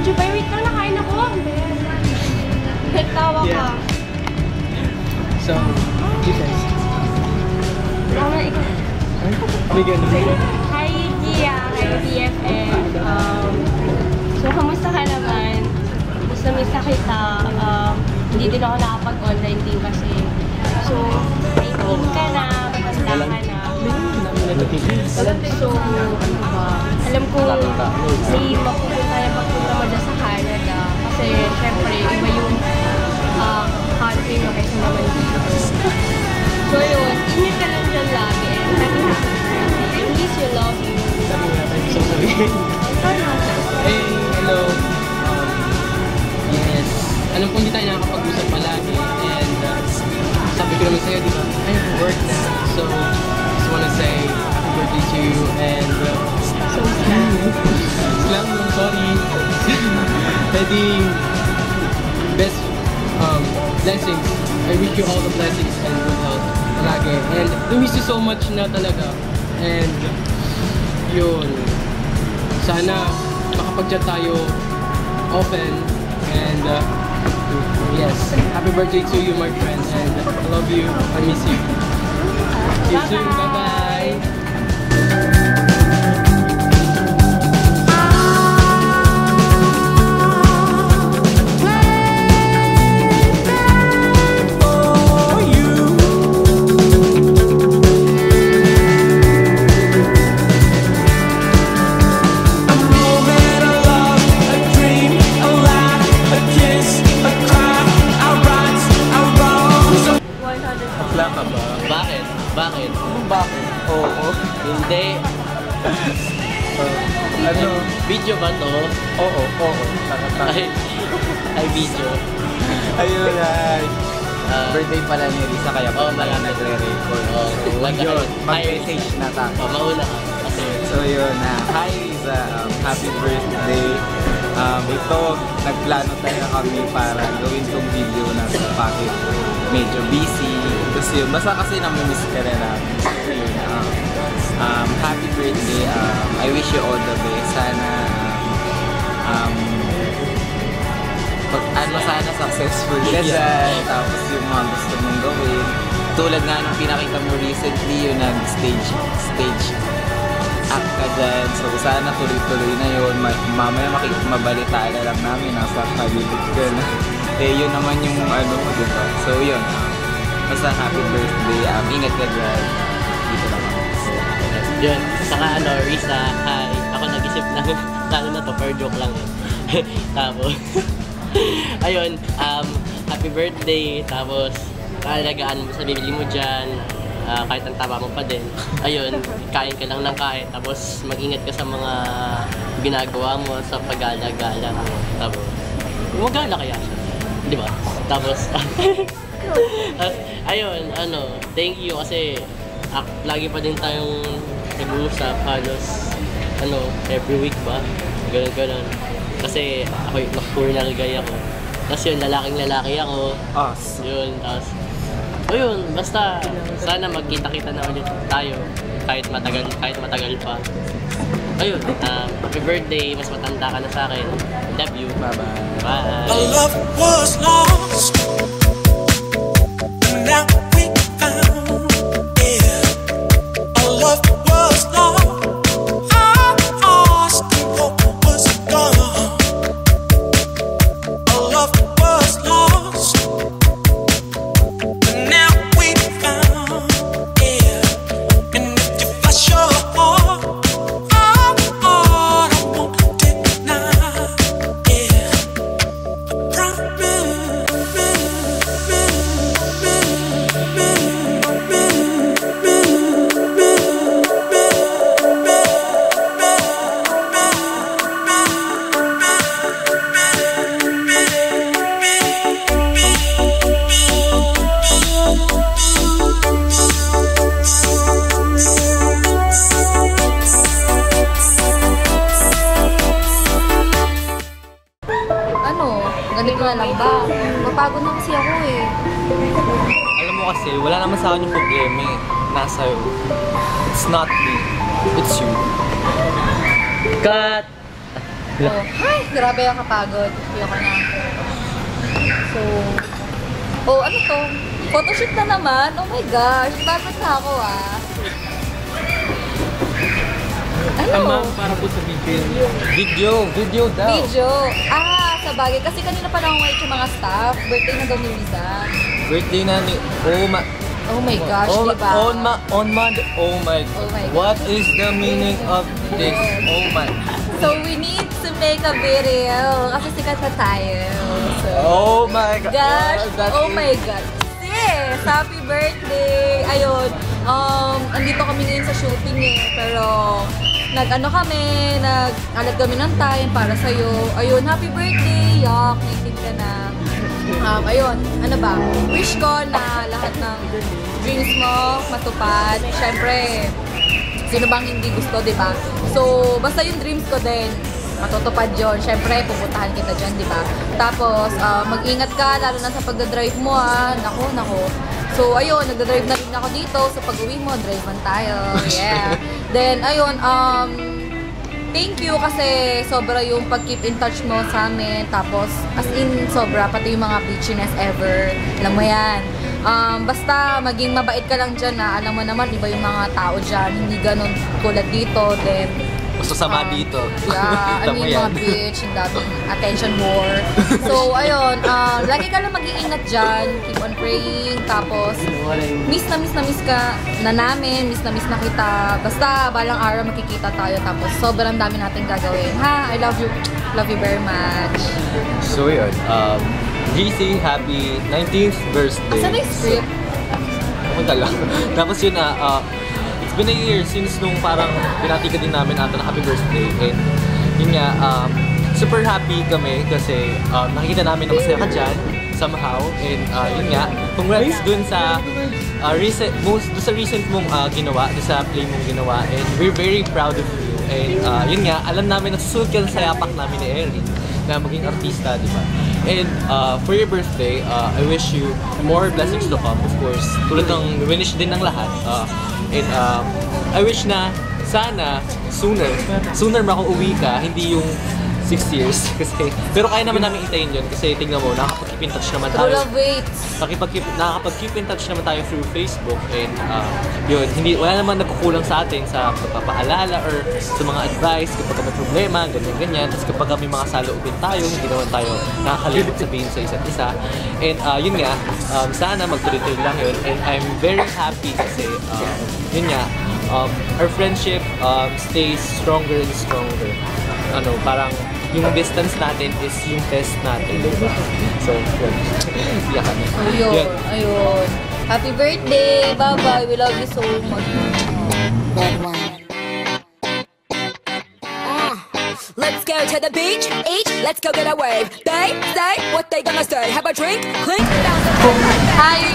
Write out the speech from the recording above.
Video ba? Wait lang, nakain ako. Nagtawa ka. So, you guys. Hi, Gia. Hi, BFF. So, kamusta ka naman? Miss na kita. Hindi din ako nakapag-online din kasi. So, 19 ka na, matanda ka na. So, ano ba? Alam ko, may magpunta mo dyan sa Canada. Kasi, syempre, iba yung country mo kaysa naman dito. So, yun. Ingat ka lang dyan lagi. And happy birthday. I miss you, love you. So sorry. Hey, hello. Yes. Alam ko hindi tayo nakakapag-usap palagi. And sabi ko naman sa'yo, di ba? I have work na. So, just wanna say happy birthday to you. And So, slam. Slam, I'm sorry. Pwede best blessings. I wish you all the blessings and good health palagi. And I miss you so much na talaga. And yun, sana makapag-chat tayo often. And yes, happy birthday to you, my friend. And I love you. I miss you. See you soon. Bye-bye. Bakit? Bakit? Bakit? Oo. Hindi. Ano? Video ba to? Oo. Ay, video. Ayun ay. Birthday pala ni Risa kaya Oo, pala malapit. nagre-record. So, yun. Mag-message na tayo. Mauna ka. Kasi, So yun na. Hi Risa, happy birthday. Ito, nagplano tayo kami para gawin tong video na to. Bakit medyo busy. Tapos yun, basta kasi namimiss ka na namin. So yun, happy birthday. I wish you all the best. Sana, sana successful ka dyan. Tapos yung mga gusto mong gawin. Tulad nga nung pinakita mo recently, yung nag-stage act ka dyan. So sana tuloy-tuloy na yun. Mamaya mabalitaan na lang namin. Nasa Hollywood ka na. Eh yun naman yung ano, diba? So yun. Basta happy birthday. Ingat ka dyan. Dito lang ako. yun. Saka ano, Risa, hi. Ako nag-isip ng plano na to, per joke lang. Tapos, ayun, happy birthday. Tapos, kaalagaan mo sa bibili mo dyan. Kahit ang tama mo pa din. Ayun, kain ka lang ng kain. Tapos, mag-ingat ka sa mga ginagawa mo sa pag-alagala mo. Tapos, magala kaya siya. Di ba? Tapos, ayun, ano, thank you kasi lagi pa din tayong nag-uusap halos, ano, every week ba? Ganun. Kasi ako yung nocturnal guy ako. Tapos yun, lalaking-lalaki ako. Yun, tapos, ayun, basta sana magkita-kita na ulit tayo kahit matagal pa. Ayun, happy birthday, mas matanda ka na sa akin. Love you. Bye-bye. Bye. Our love was lost, and now we found it. Our love was lost, and hope was gone. Our love was lost, and now we found it. And if you flash your heart, I won't deny it. Ano? Ganito na lang ba? Mapagod na kasi ako eh. Alam mo kasi, wala naman sa akin yung problema eh. Nasa iyo. It's not me. It's you. Cut! Oh, ay, grabe yung kapagod. Ayoko na. So, ano to? Photoshoot na naman? Oh my gosh, bakit na ako Ano? Para po sa video. Video daw. Video. Sa bagay. Kasi kanina pa lang wait yung mga staff. Birthday na daw ni Riza. Birthday na ni Oh my gosh, diba? Oh my. Oh my What is the meaning of this? Oh my. So we need to make a video. Kasi sikat na tayo. So, Oh my God. gosh. That Oh is- my God. Sis, happy birthday. Ayun. Andito kami ngayon sa shooting pero nag-alat kami ng time para sa'yo. Ayun, happy birthday. Yak, naintin ka na. Ayun, ano ba? Wish ko na lahat ng dreams mo matupad. Siyempre, sino bang hindi gusto, di ba? So, basta yung dreams ko din, matutupad yun. Siyempre, pupuntahan kita dyan, di ba? Tapos, mag-ingat ka, lalo na sa pagdadrive mo, Nako. So, ayun, nagdadrive na rin ako dito. So, pag-uwi mo, drive-an tayo. Yeah. Then, ayun, thank you kasi sobra yung pag-keep in touch mo sa amin. Tapos, as in, sobra. Pati yung mga bitchiness ever. Alam mo yan. Basta, maging mabait ka lang dyan na. Alam mo naman, iba yung mga tao dyan. Hindi ganun tulad dito. Then, Gusto sama dito. yeah, Tama yung yan. mga bitch, yung daming attention whore. So, ayun, lagi ka lang mag-iingat dyan. Keep on praying. Tapos, miss ka na namin. Miss na kita. Basta, balang araw makikita tayo. Tapos, sobrang dami natin gagawin. I love you. Love you very much. So yun, GC, happy 19th birthday. Asa na yung script? Pumunta lang. Tapos yun it's been a year since nung parang pinati ka din namin ata na happy birthday. And yun nga, super happy kami kasi nakikita namin na masaya ka dyan somehow. And yun nga, congrats dun sa recent mong ginawa, dun sa play mong ginawa. And we're very proud of you. And yun nga, alam namin na susunod ka sa yapak namin ni Erin na maging artista, di ba? And for your birthday, I wish you more blessings to come, of course. Tulad ng winish din ng lahat. And I wish na sana sooner makauwi ka, hindi yung 6 years. Pero kaya naman namin intayin yun kasi tingnan mo, nakakapag-keep in touch naman True tayo. love waits. Nakakapag-keep in touch naman tayo through Facebook. And yun, wala naman nagkukulang sa atin sa pagpapaalala or sa mga advice kapag may problema, ganyan-ganyan. Tapos kapag may mga saloobin tayo, hindi naman tayo nakakalimot sabihin sa isa't isa. And yun nga, sana magtuloy-tuloy lang yun. And I'm very happy kasi yun nga, our friendship stays stronger and stronger. Parang yung distance natin is yung test natin, diba? So, yun. Iyakan. Ayun. Happy birthday! Bye-bye! We love you so much. That one. Let's go to the beach, let's go get a wave. They say what they gonna say. Have a drink, clink, down the Hi,